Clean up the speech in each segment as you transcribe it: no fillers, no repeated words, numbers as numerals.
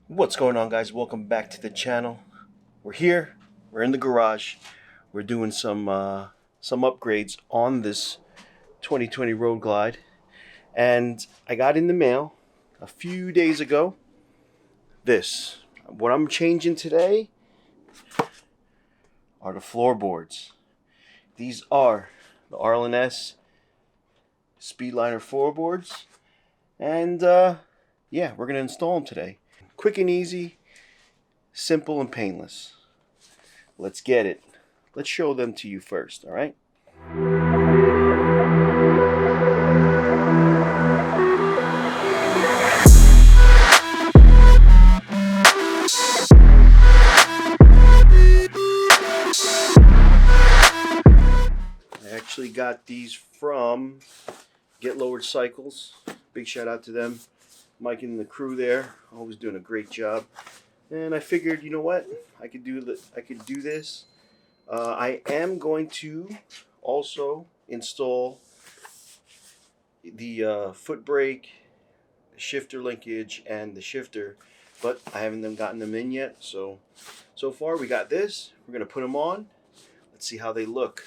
What's going on, guys? Welcome back to the channel. We're here. We're in the garage. We're doing some upgrades on this 2020 Road Glide, and I got in the mail a few days ago this. What I'm changing today are the floorboards. These are the Arlen Ness Speedliner Floorboards, and yeah, we're gonna install them today. Quick and easy, simple and painless. Let's get it. Let's show them to you first, all right? I actually got these from Get Lowered Cycles. Big shout out to them. Mike and the crew there, always doing a great job. And I figured, you know what, I could do this. I am going to also install the foot brake, the shifter linkage, and the shifter, but I haven't gotten them in yet. So far we got this. We're gonna put them on. Let's see how they look.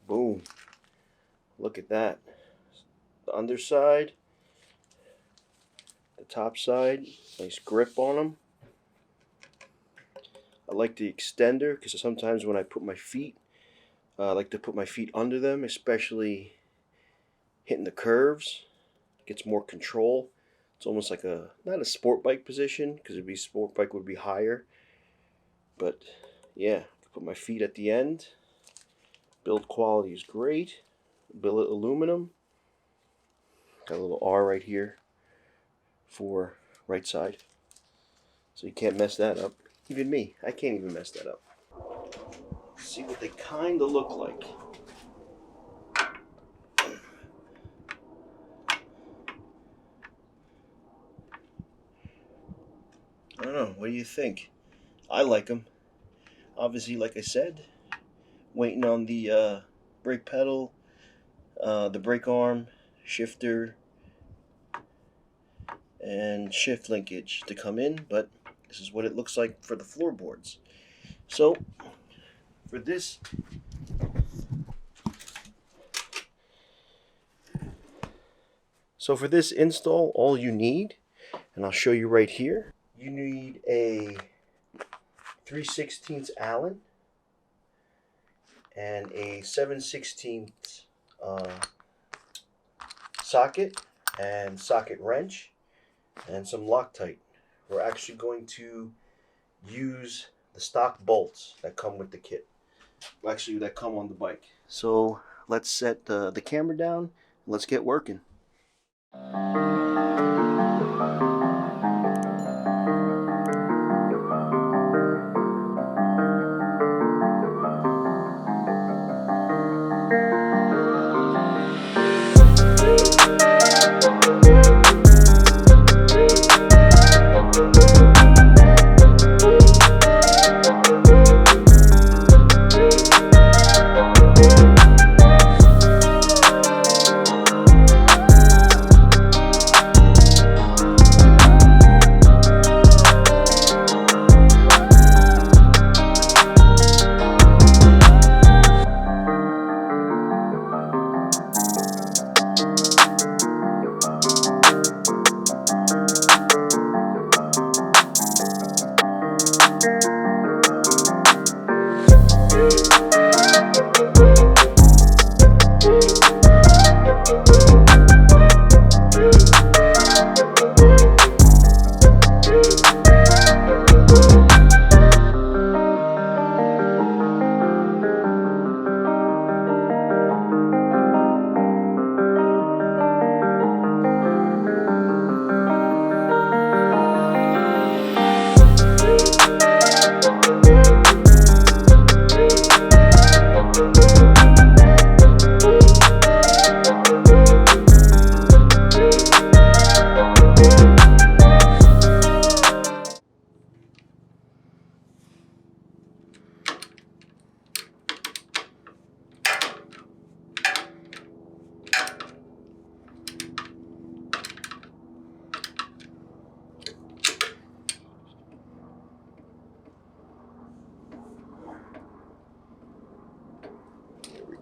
Boom. Look at that. The underside, the top side, nice grip on them. I like the extender because sometimes when I put my feet, I like to put my feet under them, especially hitting the curves. It gets more control. It's almost like not a sport bike position, because sport bike would be higher. But yeah, put my feet at the end. Build quality is great. Billet aluminum. Got a little R right here for right side. So you can't mess that up. Even me, I can't even mess that up. Let's see what they kind of look like. I don't know, what do you think? I like them. Obviously, like I said, waiting on the brake pedal, the brake arm, shifter, and shift linkage to come in, but this is what it looks like for the floorboards. So for this, install, all you need, and I'll show you right here, you need a 3/16 Allen and a 7/16 socket and socket wrench and some Loctite. We're actually going to use the stock bolts that come with the kit. Actually, that come on the bike. So let's set the camera down and let's get working.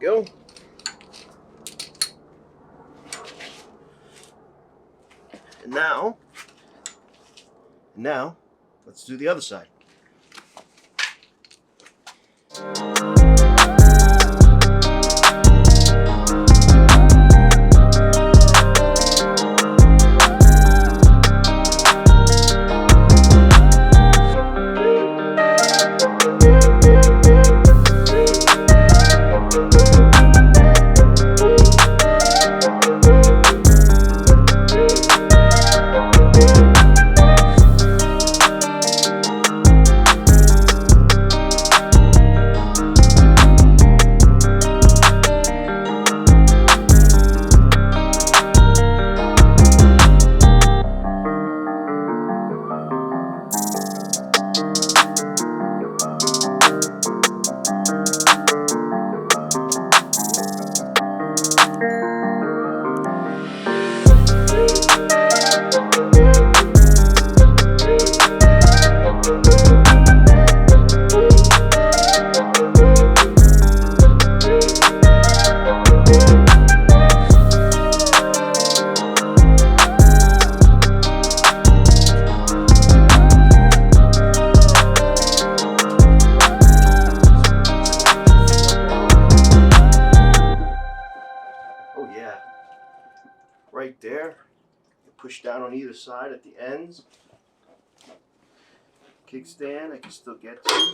go. And now, let's do the other side. Oh yeah, right there. You push down on either side at the ends. Kickstand I can still get to.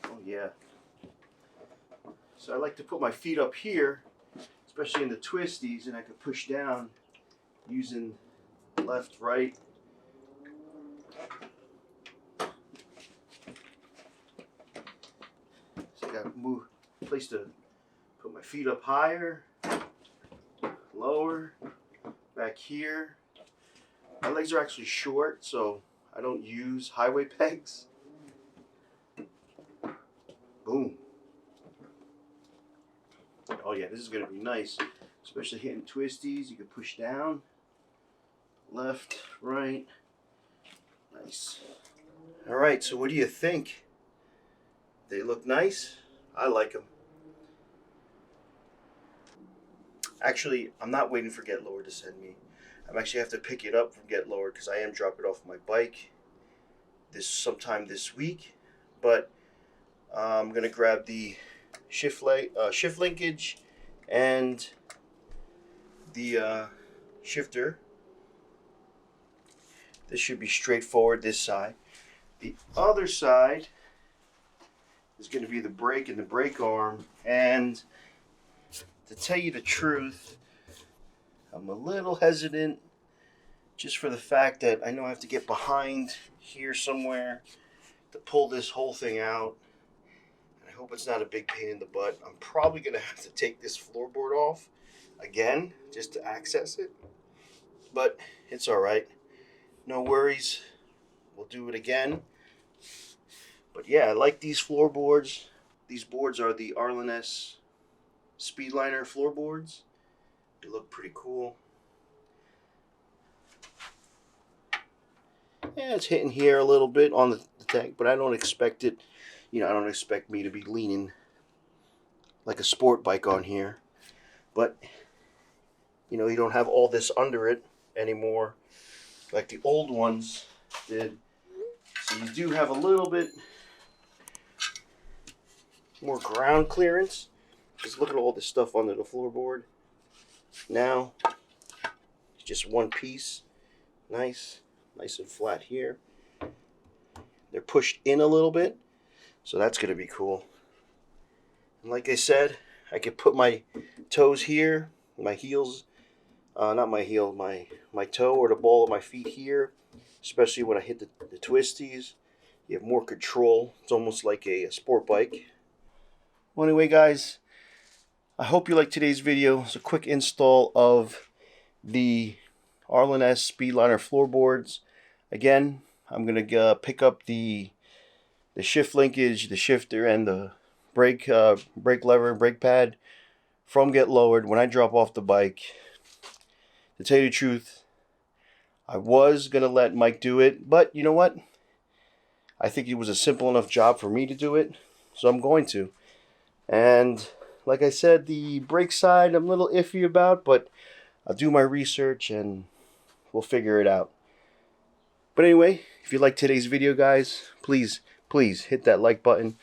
Oh yeah. So I like to put my feet up here, especially in the twisties, and I can push down using left, right. So I got to move, place to put my feet up higher, lower, back here. My legs are actually short, so I don't use highway pegs. Boom. Oh yeah, this is going to be nice, especially hitting twisties. You can push down, left, right. Nice. All right, so what do you think? They look nice. I like them. Actually, I'm not waiting for Get Lowered to send me. I'm actually have to pick it up from Get Lowered because I am dropping it off my bike sometime this week. But I'm gonna grab the shift linkage and the shifter. This should be straightforward. This side. The other side is going to be the brake and the brake arm. And to tell you the truth, I'm a little hesitant just for the fact that I know I have to get behind here somewhere to pull this whole thing out. And I hope it's not a big pain in the butt. I'm probably going to have to take this floorboard off again just to access it. But it's all right. No worries. We'll do it again. But yeah, I like these floorboards. These boards are the Arlen Ness Speedliner Floorboards. They look pretty cool. Yeah, it's hitting here a little bit on the tank, but I don't expect it. You know, I don't expect me to be leaning like a sport bike on here. But, you know, you don't have all this under it anymore like the old ones did. So you do have a little bit more ground clearance. Just look at all this stuff under the floorboard. Now, it's just one piece. Nice and flat here. They're pushed in a little bit, so that's going to be cool. And like I said, I can put my toes here, my heels, not my heel, my toe or the ball of my feet here, especially when I hit the twisties. You have more control. It's almost like a sport bike. Well, anyway, guys, I hope you liked today's video. It's a quick install of the Arlen Ness Speedliner Floorboards. Again, I'm going to pick up the shift linkage, the shifter, and the brake lever and brake pad from Get Lowered when I drop off the bike. To tell you the truth, I was going to let Mike do it, but you know what? I think it was a simple enough job for me to do it, so I'm going to. And like I said, the brake side I'm a little iffy about, but I'll do my research and we'll figure it out. But anyway, if you like today's video, guys, please hit that like button.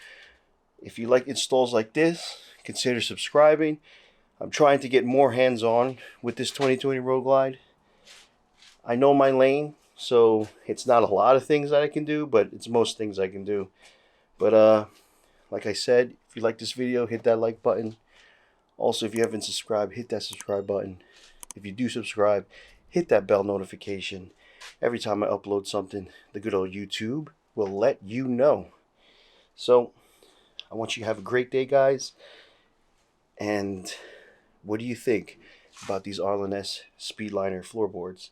If you like installs like this, consider subscribing. I'm trying to get more hands-on with this 2020 Road Glide. I know my lane, so it's not a lot of things that I can do, but it's most things I can do. But like I said, if you like this video, hit that like button. Also, if you haven't subscribed, hit that subscribe button. If you do subscribe, hit that bell notification. Every time I upload something, the good old YouTube will let you know. So, I want you to have a great day, guys. And what do you think about these Arlen Ness Speedliner floorboards?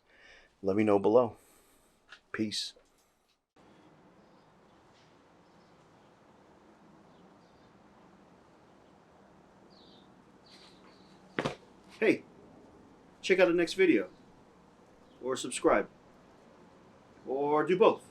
Let me know below. Peace. Hey, check out the next video. Or subscribe. Or do both.